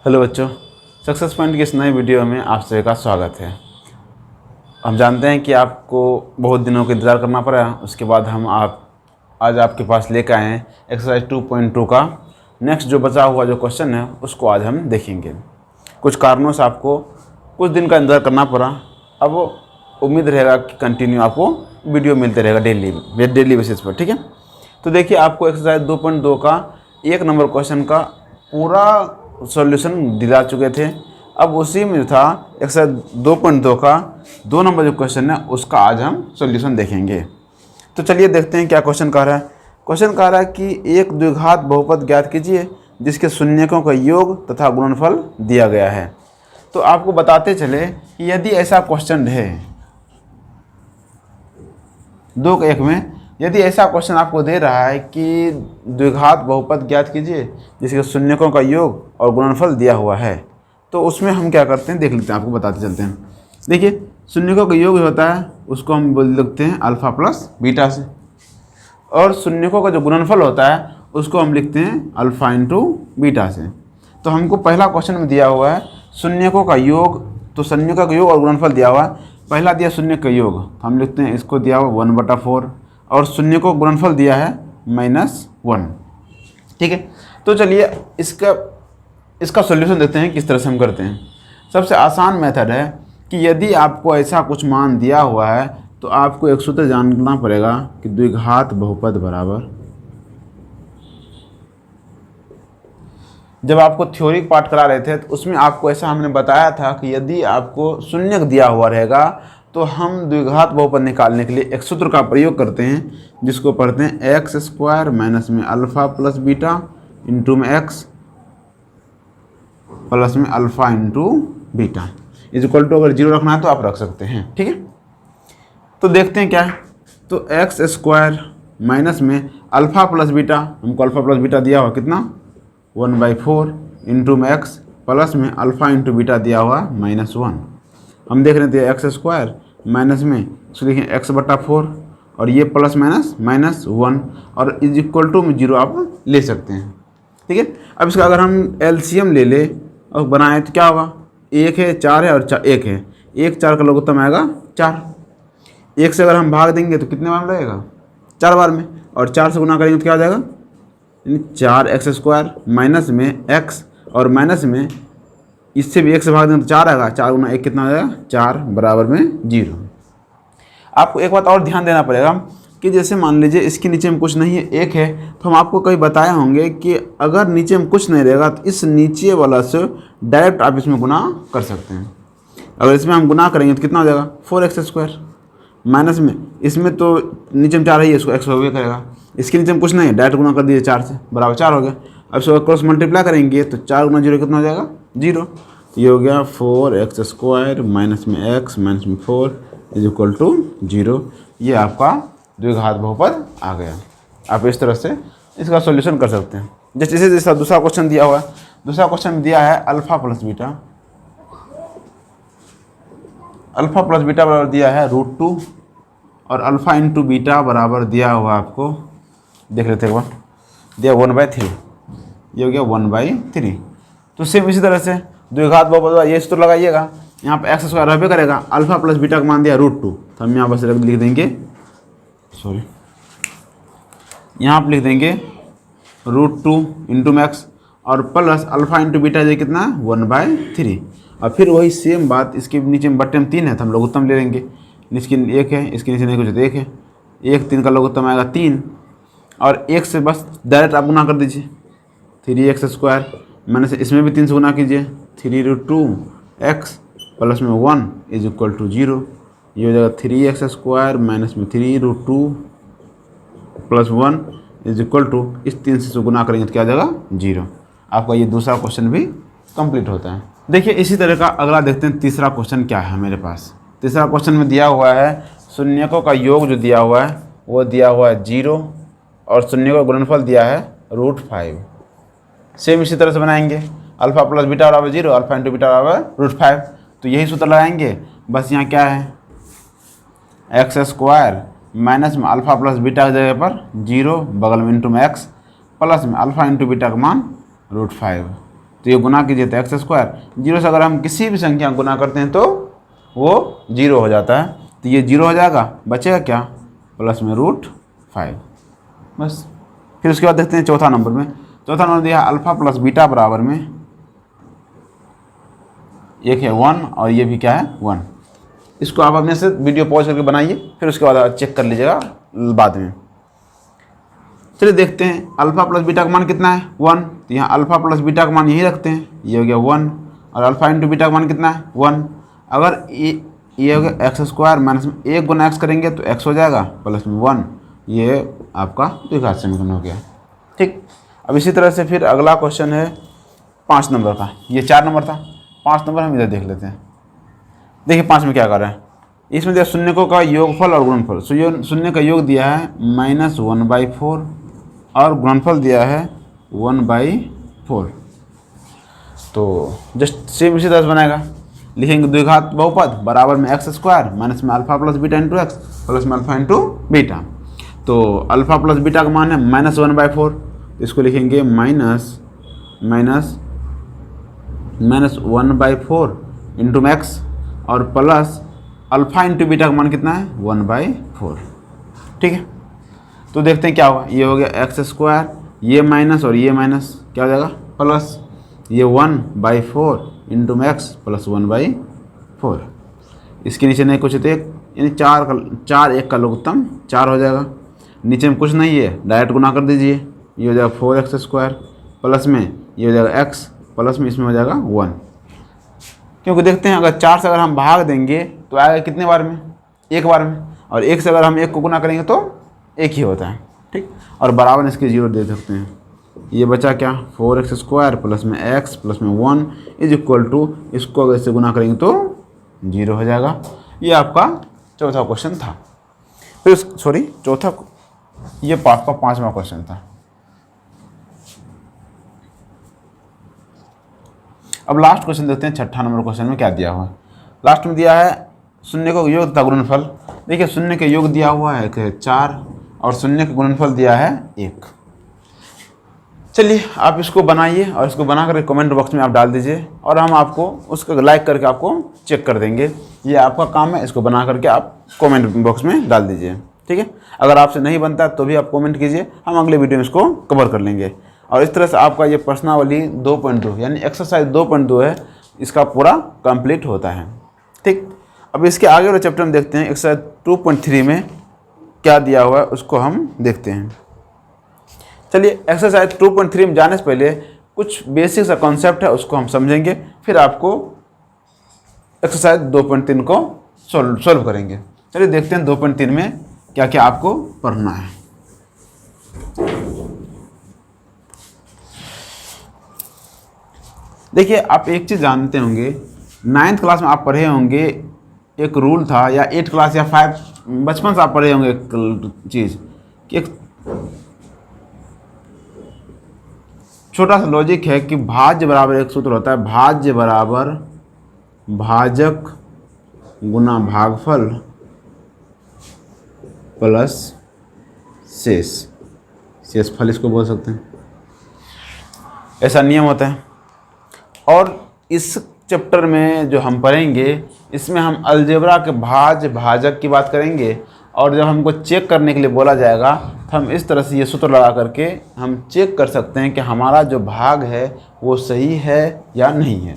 Hello बच्चों, success point की इस नई वीडियो में आप सभी का स्वागत है। हम जानते हैं कि आपको बहुत दिनों का इंतज़ार करना पड़ा, उसके बाद हम आज आपके पास लेकर आए हैं एक्सरसाइज 2.2 का नेक्स्ट जो बचा हुआ जो क्वेश्चन है उसको आज हम देखेंगे। कुछ कारणों से आपको कुछ दिन का इंतज़ार करना पड़ा। अब उम्मीद रहेगा कि कंटिन्यू आपको वीडियो मिलते रहेगा डेली बेसिस पर, ठीक है। तो देखिए, आपको एक्सरसाइज 2.2 का 1 नंबर क्वेश्चन का पूरा सॉल्यूशन दिला चुके थे। अब उसी में था एक्सरसाइज 2.2 का 2 नंबर जो क्वेश्चन है उसका आज हम सॉल्यूशन देखेंगे। तो चलिए देखते हैं क्या क्वेश्चन कह रहा है। क्वेश्चन कह रहा है कि एक द्विघात बहुपद ज्ञात कीजिए जिसके शून्यकों का योग तथा गुणनफल दिया गया है। तो आपको बताते चले कि यदि ऐसा क्वेश्चन है 2:1 में, यदि ऐसा क्वेश्चन आपको दे रहा है कि द्विघात बहुपद ज्ञात कीजिए जिसके शून्यकों का योग और गुणनफल दिया हुआ है, तो उसमें हम क्या करते हैं देख लेते हैं, आपको बताते चलते हैं। देखिए, शून्यकों का योग होता है उसको हम बोल लिखते हैं अल्फ़ा प्लस बीटा से, और शून्यकों का जो गुणनफल होता है उसको हम लिखते हैं अल्फ़ा इंटू बीटा से। तो हमको पहला क्वेश्चन में दिया हुआ है शून्यकों का योग, तो शून्यकों का योग और गुणनफल दिया हुआ है। पहला दिया शून्य का योग, तो हम लिखते हैं इसको दिया हुआ 1/4, और शून्य को गुणनफल दिया है -1, ठीक है। तो चलिए इसका सॉल्यूशन देते हैं किस तरह से हम करते हैं। सबसे आसान मेथड है कि यदि आपको ऐसा कुछ मान दिया हुआ है तो आपको एक सूत्र जानना पड़ेगा कि द्विघात बहुपद बराबर, जब आपको थ्योरी पार्ट करा रहे थे तो उसमें आपको ऐसा हमने बताया था कि यदि आपको शून्य दिया हुआ रहेगा तो हम द्विघात बहुपद निकालने के लिए एक सूत्र का प्रयोग करते हैं जिसको पढ़ते हैं x² माइनस में अल्फ़ा प्लस बीटा इंटू में x प्लस में alpha into beta is equal to, अगर 0 रखना है तो आप रख सकते हैं, ठीक है। तो देखते हैं क्या है। तो x² माइनस में अल्फ़ा प्लस बीटा, हमको अल्फ़ा प्लस बीटा दिया हुआ कितना 1/4 इंटू में x प्लस में अल्फ़ा इंटू बीटा दिया हुआ -1। हम देख रहे थे x² माइनस में इसको लिखें x/4 और ये प्लस माइनस -1 और इज इक्वल टू में 0 आप ले सकते हैं, ठीक है। अब इसका अगर हम एलसीएम ले ले और बनाएं तो क्या होगा, 1 है 4 है और 1 है, 1 4 का लघुत्तम आएगा 4। 1 से अगर हम भाग देंगे तो कितने बार में लगेगा 4 बार में, और 4 से गुना करेंगे तो क्या हो जाएगा 4x² माइनस में x और माइनस में इससे भी 1 से भाग देंगे तो 4 आएगा, 4 गुना 1 कितना हो जाएगा 4 बराबर में 0। आपको एक बात और ध्यान देना पड़ेगा कि जैसे मान लीजिए इसके नीचे में कुछ नहीं है 1 है, तो हम आपको कहीं बताए होंगे कि अगर नीचे में कुछ नहीं रहेगा तो इस नीचे वाला से डायरेक्ट आप इसमें गुना कर सकते हैं। अगर इसमें हम गुना करेंगे तो कितना हो जाएगा 4x² माइनस में इसमें तो नीचे में 4 है, इसको x हो गया करेगा, इसके नीचे में कुछ नहीं है डायरेक्ट गुना कर दीजिए 4 से, बराबर 4 हो गया। अब इसको क्रॉस मल्टीप्लाई करेंगे तो 4 गुना 0 कितना हो जाएगा 0। तो ये हो गया 4x² माइनस में x माइनस में 4 इज इक्वल टू 0। ये आपका द्विघात बहुपद आ गया। आप इस तरह से इसका सॉल्यूशन कर सकते हैं। जैसा दूसरा क्वेश्चन दिया हुआ है, दूसरा क्वेश्चन दिया है alpha plus beta, alpha plus beta बराबर दिया है √2 और अल्फ़ा इंटू बीटा बराबर दिया हुआ आपको, देख लेते हैं दिया 1/3, ये हो गया 1/3। तो सेम इसी तरह से द्विघात बहुपद ये सूत्र लगाइएगा, यहाँ पे x² रहबे करेगा, अल्फ़ा प्लस बीटा का मान दिया √2, तो हम यहाँ बस लिख देंगे, सॉरी यहाँ पर लिख देंगे √2 इंटू में x और प्लस अल्फ़ा इंटू बीटा ये कितना 1/3। और फिर वही सेम बात इसके नीचे में बट्टे में 3 है तो हम लघुत्तम ले लेंगे, इसके 1 है इसके नीचे नहीं कुछ तो 1 है, 1 3 का लघुत्तम आएगा 3 और 1 से बस डायरेक्ट आप गुना कर दीजिए 3x² मैंने इसमें भी 3 से गुना कीजिए 3√2x प्लस में 1 इज इक्वल टू 0। ये हो जाएगा 3x² माइनस में 3√2 प्लस 1 इज इक्वल टू, इस 3 से गुना करेंगे तो क्या आ जाएगा 0। आपका ये दूसरा क्वेश्चन भी कंप्लीट होता है। देखिए इसी तरह का अगला देखते हैं तीसरा क्वेश्चन क्या है मेरे पास। तीसरा क्वेश्चन में दिया हुआ है शून्यकों का योग जो दिया हुआ है वो दिया हुआ है 0 और शून्य का गुणनफल दिया है √5। सेम इसी तरह से बनाएंगे, अल्फ़ा प्लस बीटा बराबर 0, अल्फ़ा इंटू बीटा बराबर √5। तो यही सूत्र लगाएंगे, बस यहाँ क्या है x² माइनस में अल्फ़ा प्लस बीटा की जगह पर 0 बगल में इंटू में x प्लस में अल्फ़ा इंटू बीटा का मान √5। तो ये गुना कीजिए तो एक्स स्क्वायर, 0 से अगर हम किसी भी संख्या गुना करते हैं तो वो 0 हो जाता है, तो ये 0 हो जाएगा, बचेगा क्या, प्लस में √5। बस। फिर उसके बाद देखते हैं चौथा नंबर में। चौथा नंबर दिया अल्फा प्लस बीटा बराबर में, एक है 1 और ये भी क्या है 1। इसको आप अपने से वीडियो पॉज करके बनाइए, फिर उसके बाद आप चेक कर लीजिएगा बाद में। चलिए देखते हैं अल्फा प्लस बीटा का मान कितना है 1, तो यहाँ अल्फा प्लस बीटा का मान यही रखते हैं, ये हो गया 1, और अल्फा इंटू बीटा का मान कितना है 1। अगर ये हो गया एक्स स्क्वायर माइनस में 1 गुना एक्स करेंगे तो एक्स हो जाएगा प्लस में 1, ये आपका द्विघात समीकरण हो गया। ठीक। अब इसी तरह से फिर अगला क्वेश्चन है 5 नंबर का, ये 4 नंबर था, 5 नंबर हम इधर देख लेते हैं। देखिए 5 में क्या कर रहा है, इसमें दिया शून्यकों का योगफल और गुणनफल। शून्य का योग दिया है -1/4 और गुणनफल दिया है 1/4। तो जस्ट सेम इसी तरह से बनाएगा, लिखेंगे द्विघात बहुपद बराबर में एक्स स्क्वायर माइनस में alpha plus beta into x plus में अल्फा इंटू बीटा। तो अल्फा प्लस बीटा का मान है -1/4, तो इसको लिखेंगे -1/4 इंटू एक्स और प्लस अल्फा इंटू बीटा का मान कितना है 1/4। ठीक है। तो देखते हैं क्या होगा, ये हो गया एक्स स्क्वायर, ये माइनस और ये माइनस क्या हो जाएगा प्लस, ये 1/4 इंटू एक्स प्लस 1/4। इसके नीचे नहीं कुछ तो एक, यानी 4 1 का लघुत्तम 4 हो जाएगा। नीचे में कुछ नहीं है, डायरेक्ट गुना कर दीजिए, ये हो जाएगा 4x स्क्वायर प्लस में ये हो जाएगा x प्लस में इसमें हो जाएगा 1। क्योंकि देखते हैं अगर 4 से अगर हम भाग देंगे तो आएगा कितने बार में, एक बार में, और 1 से अगर हम 1 को गुना करेंगे तो 1 ही होता है। ठीक। और बराबर इसके 0 दे सकते हैं, ये बचा क्या 4x स्क्वायर प्लस में x प्लस में 1 इज इक्वल टू, इसको अगर इससे गुना करेंगे तो 0 हो जाएगा। ये आपका चौथा क्वेश्चन था। फिर चौथा, ये आपका 5वां क्वेश्चन था। अब लास्ट क्वेश्चन देखते हैं 6ठा नंबर क्वेश्चन में क्या दिया हुआ है। लास्ट में दिया है शून्य का योग तथा गुणनफल। देखिए शून्य के योग दिया हुआ है 4 और शून्य का गुणनफल दिया है 1। चलिए आप इसको बनाइए और इसको बना करके कमेंट बॉक्स में आप डाल दीजिए और हम आपको उसको लाइक करके आपको चेक कर देंगे। ये आपका काम है, इसको बना करके आप कमेंट बॉक्स में डाल दीजिए। ठीक है। अगर आपसे नहीं बनता तो भी आप कमेंट कीजिए, हम अगले वीडियो में इसको कवर कर लेंगे। और इस तरह से आपका ये प्रश्नावली 2.2 यानी एक्सरसाइज 2.2 है, इसका पूरा कंप्लीट होता है। ठीक। अब इसके आगे वाले चैप्टर में देखते हैं एक्सरसाइज 2.3 में क्या दिया हुआ है, उसको हम देखते हैं। चलिए एक्सरसाइज 2.3 में जाने से पहले कुछ बेसिक सा कॉन्सेप्ट है उसको हम समझेंगे, फिर आपको एक्सरसाइज 2.3 को सॉल्व करेंगे। चलिए देखते हैं 2.3 में क्या क्या आपको पढ़ना है। देखिए आप एक चीज़ जानते होंगे, 9th क्लास में आप पढ़े होंगे एक रूल था, या 8th क्लास या 5 बचपन से आप पढ़े होंगे एक चीज़ कि एक छोटा सा लॉजिक है कि भाज्य बराबर एक सूत्र होता है, भाज्य बराबर भाजक गुना भागफल प्लस शेषफल इसको बोल सकते हैं। ऐसा नियम होता है। और इस चैप्टर में जो हम पढ़ेंगे इसमें हम अलजेब्रा के भाज्य भाजक की बात करेंगे, और जब हमको चेक करने के लिए बोला जाएगा तो हम इस तरह से ये सूत्र लगा करके हम चेक कर सकते हैं कि हमारा जो भाग है वो सही है या नहीं है।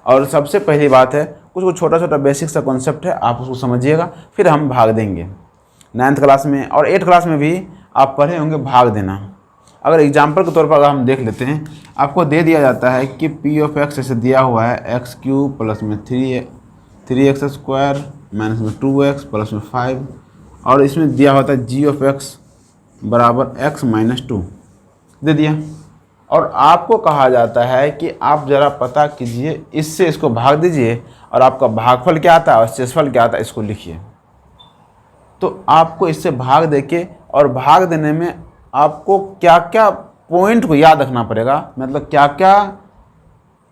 और सबसे पहली बात है, कुछ छोटा छोटा बेसिक सा कॉन्सेप्ट है, आप उसको समझिएगा, फिर हम भाग देंगे। 9th क्लास में और 8th क्लास में भी आप पढ़े होंगे भाग देना। अगर एग्जाम्पल के तौर पर अगर हम देख लेते हैं, आपको दे दिया जाता है कि पी ऑफ एक्स ऐसे दिया हुआ है x³ प्लस में 3x स्क्वायर माइनस में 2x प्लस में 5, और इसमें दिया होता है g ऑफ x बराबर x माइनस 2 दे दिया। और आपको कहा जाता है कि आप ज़रा पता कीजिए, इससे इसको भाग दीजिए और आपका भागफल क्या आता है और शेषफल क्या आता है इसको लिखिए। तो आपको इससे भाग देके और भाग देने में आपको क्या क्या पॉइंट को याद रखना पड़ेगा, मतलब क्या क्या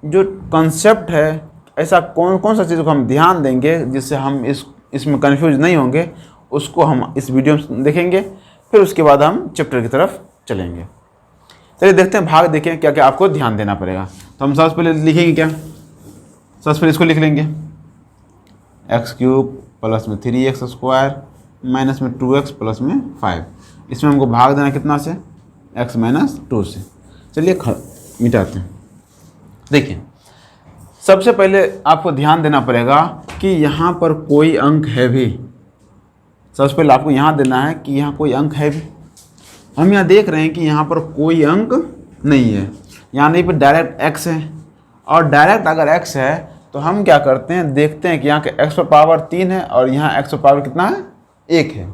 जो कॉन्सेप्ट है, ऐसा कौन कौन सा चीज़ को हम ध्यान देंगे जिससे हम इसमें कंफ्यूज नहीं होंगे, उसको हम इस वीडियो में देखेंगे। फिर उसके बाद हम चैप्टर की तरफ चलेंगे। चलिए देखते हैं भाग देखें क्या क्या आपको ध्यान देना पड़ेगा। तो हम सबसे पहले लिखेंगे क्या, सबसे पहले इसको लिख लेंगे x³ प्लस में 3x² माइनस में 2x प्लस में 5। इसमें हमको भाग देना कितना से, x माइनस 2 से। चलिए मिटाते हैं। देखिए सबसे पहले आपको ध्यान देना पड़ेगा कि यहाँ पर कोई अंक है भी। सबसे पहले आपको यहाँ देना है कि यहाँ कोई अंक है भी। हम यहाँ देख रहे हैं कि यहाँ पर कोई अंक नहीं है, यहाँ नहीं पर डायरेक्ट x है। और डायरेक्ट अगर x है तो हम क्या करते हैं, देखते हैं कि यहाँ के x पर पावर 3 है और यहाँ x पर पावर कितना है, 1 है।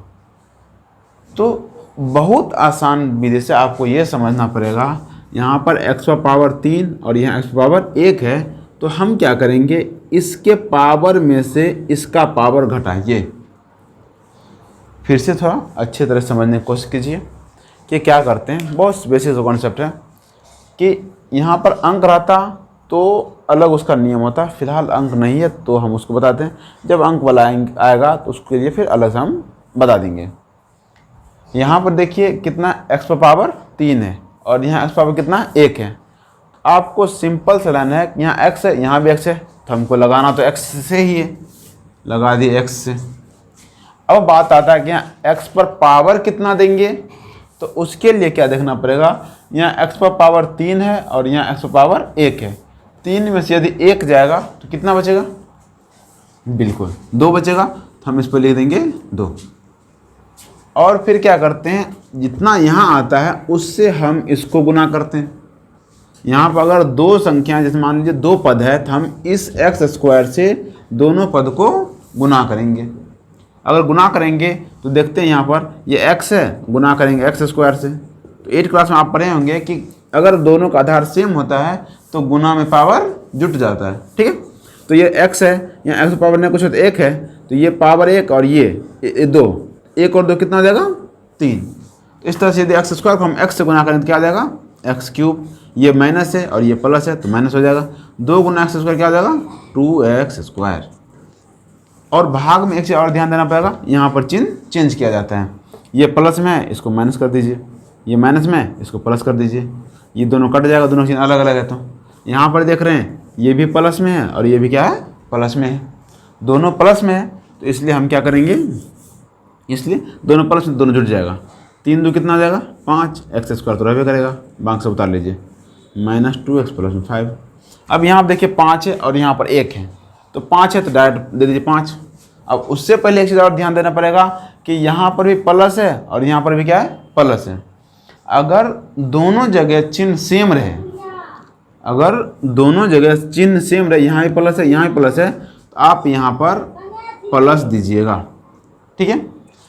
तो बहुत आसान विधि से आपको ये समझना पड़ेगा, यहाँ पर x पर पावर 3 और यहाँ x पर पावर 1 है, तो हम क्या करेंगे, इसके पावर में से इसका पावर घटाइए। फिर से थोड़ा अच्छी तरह समझने की कोशिश कीजिए कि क्या करते हैं। बहुत बेसिक कॉन्सेप्ट है कि यहाँ पर अंक रहता तो अलग उसका नियम होता, फिलहाल अंक नहीं है तो हम उसको बताते हैं। जब अंक वाला आएगा तो उसके लिए फिर अलग से हम बता देंगे। यहाँ पर देखिए कितना x पर पावर 3 है और यहाँ x पावर कितना 1 है। आपको सिंपल से लाना है, यहाँ x है यहाँ भी x है, तो हमको लगाना तो x से ही है, लगा दिए x से। अब बात आता है कि यहाँ x पर पावर कितना देंगे, तो उसके लिए क्या देखना पड़ेगा, यहाँ x पर पावर 3 है और यहाँ x पर पावर 1 है। 3 में से यदि 1 जाएगा तो कितना बचेगा, बिल्कुल 2 बचेगा, तो हम इस पर लिख देंगे 2। और फिर क्या करते हैं, जितना यहाँ आता है उससे हम इसको गुना करते हैं। यहाँ पर अगर 2 संख्या, जैसे मान लीजिए 2 पद है, तो हम इस x² से दोनों पद को गुना करेंगे। अगर गुना करेंगे तो देखते हैं यहाँ पर ये x है, गुना करेंगे x² से। तो 8 क्लास में आप पढ़े होंगे कि अगर दोनों का आधार सेम होता है तो गुना में पावर जुट जाता है, ठीक है। तो ये x है, यहाँ x पावर नहीं कुछ तो 1 है, तो ये पावर 1 और ये 2, 1 और 2 कितना हो जाएगा 3। तो इस तरह से यदि x² को हम x से गुना करें तो क्या आ जाएगा x³। ये माइनस है और ये प्लस है तो माइनस हो जाएगा। 2 गुना x² क्या हो जाएगा 2x²। और भाग में एक चीज़ और ध्यान देना पड़ेगा, यहाँ पर चिन्ह चेंज किया जाता है। ये प्लस में है, इसको माइनस कर दीजिए, ये माइनस में है, इसको प्लस कर दीजिए। ये दोनों कट जाएगा, दोनों चिन्ह अलग अलग है। तो यहाँ पर देख रहे हैं ये भी प्लस में है और ये भी क्या है प्लस में है, दोनों प्लस में है। तो इसलिए हम क्या करेंगे, इसलिए दोनों प्लस में दोनों जुट जाएगा। 3 2 कितना हो जाएगा 5, x² तो रहबे करेगा, बाकी से उतार लीजिए, -2x प्लस में 5। अब यहाँ पर देखिए 5 है और यहाँ पर 1 है, तो 5 है तो डायरेक्ट दे दीजिए 5। अब उससे पहले एक चीज़ और ध्यान देना पड़ेगा कि यहाँ पर भी प्लस है और यहाँ पर भी क्या है प्लस है। अगर दोनों जगह चिन्ह सेम रहे, अगर दोनों जगह चिन्ह सेम रहे, यहाँ भी प्लस है यहाँ भी प्लस है, तो आप यहाँ पर प्लस दीजिएगा, ठीक है।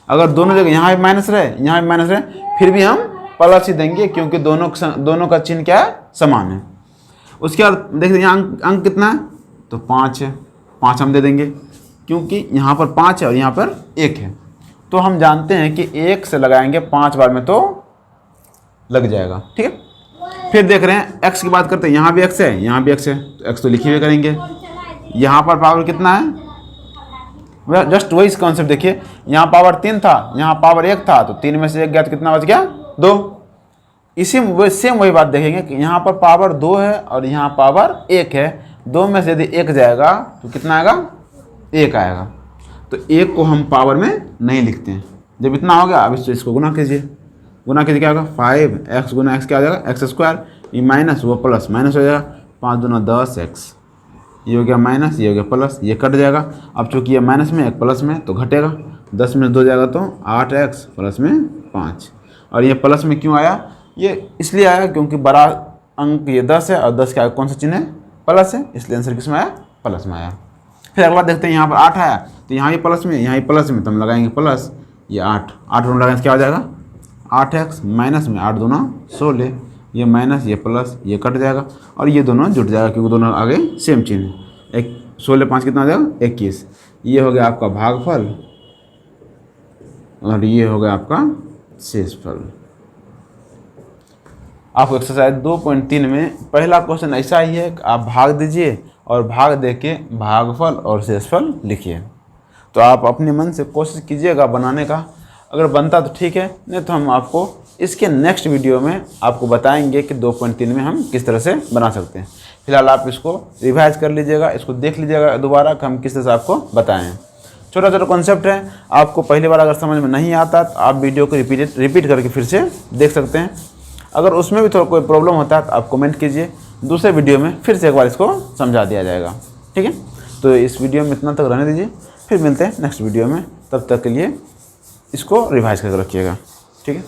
अगर दोनों जगह यहाँ भी माइनस रहे यहाँ भी माइनस रहे, फिर भी हम प्लस ही देंगे क्योंकि दोनों का चिन्ह क्या है समान है। उसके बाद देखिए यहाँ अंक कितना है, तो 5 है, 5 हम दे देंगे क्योंकि यहाँ पर 5 है और यहाँ पर 1 है। तो हम जानते हैं कि 1 से लगाएंगे 5 बार में तो लग जाएगा, ठीक है। फिर देख रहे हैं x की बात करते हैं, यहाँ भी x है यहाँ भी x है, तो x तो लिखे हुए करेंगे। यहाँ पर पावर कितना है, जस्ट वही कॉन्सेप्ट देखिए, यहाँ पावर 3 था यहाँ पावर 1 था, तो 3 में से 1 गया तो कितना बच गया 2। इसी सेम वही बात देखेंगे कि यहाँ पर पावर 2 है और यहाँ पावर 1 है, 2 में से यदि 1 जाएगा तो कितना आएगा 1 आएगा। तो 1 को हम पावर में नहीं लिखते हैं। जब इतना हो गया अब इसको गुना कीजिए, गुना कीजिए क्या होगा 5x गुना x क्या हो जाएगा x², ये माइनस वो प्लस माइनस हो जाएगा, 5 दूना 10x, ये हो गया माइनस ये हो गया प्लस, ये कट जाएगा। अब चूँकि ये माइनस में एक प्लस में तो घटेगा, 10 में 2 जाएगा तो 8x प्लस में 5। और ये प्लस में क्यों आया, ये इसलिए आया क्योंकि बड़ा अंक ये 10 है और 10 के आगे कौन सा चिन्ह है प्लस है, इसलिए आंसर किस में आया प्लस में आया। फिर अगला देखते हैं यहाँ पर 8 आया, तो यहाँ भी प्लस में यहाँ भी प्लस में, तो हम लगाएंगे प्लस, ये 8 दोनों लगाएंगे क्या हो जाएगा 8x माइनस में 8 दूना 16, ये माइनस ये प्लस ये कट जाएगा और ये दोनों जुट जाएगा क्योंकि दोनों आगे सेम चिन्ह है। 16 5 कितना हो जाएगा 21। ये हो गया आपका भागफल और ये हो गया आपका शेषफल। आपको एक्सरसाइज 2.3 में पहला क्वेश्चन ऐसा ही है कि आप भाग दीजिए और भाग दे के भागफल और शेषफल लिखिए। तो आप अपने मन से कोशिश कीजिएगा बनाने का, अगर बनता तो ठीक है, नहीं तो हम आपको इसके नेक्स्ट वीडियो में आपको बताएंगे कि 2.3 में हम किस तरह से बना सकते हैं। फिलहाल आप इसको रिवाइज कर लीजिएगा, इसको देख लीजिएगा दोबारा कि हम किस तरह से आपको बताएं। छोटा छोटा कॉन्सेप्ट है, आपको पहली बार अगर समझ में नहीं आता तो आप वीडियो को रिपीट करके फिर से देख सकते हैं। अगर उसमें भी थोड़ा कोई प्रॉब्लम होता है तो आप कमेंट कीजिए, दूसरे वीडियो में फिर से एक बार इसको समझा दिया जाएगा। ठीक है, तो इस वीडियो में इतना तक रहने दीजिए, फिर मिलते हैं नेक्स्ट वीडियो में। तब तक के लिए इसको रिवाइज करके रखिएगा। ठीक है।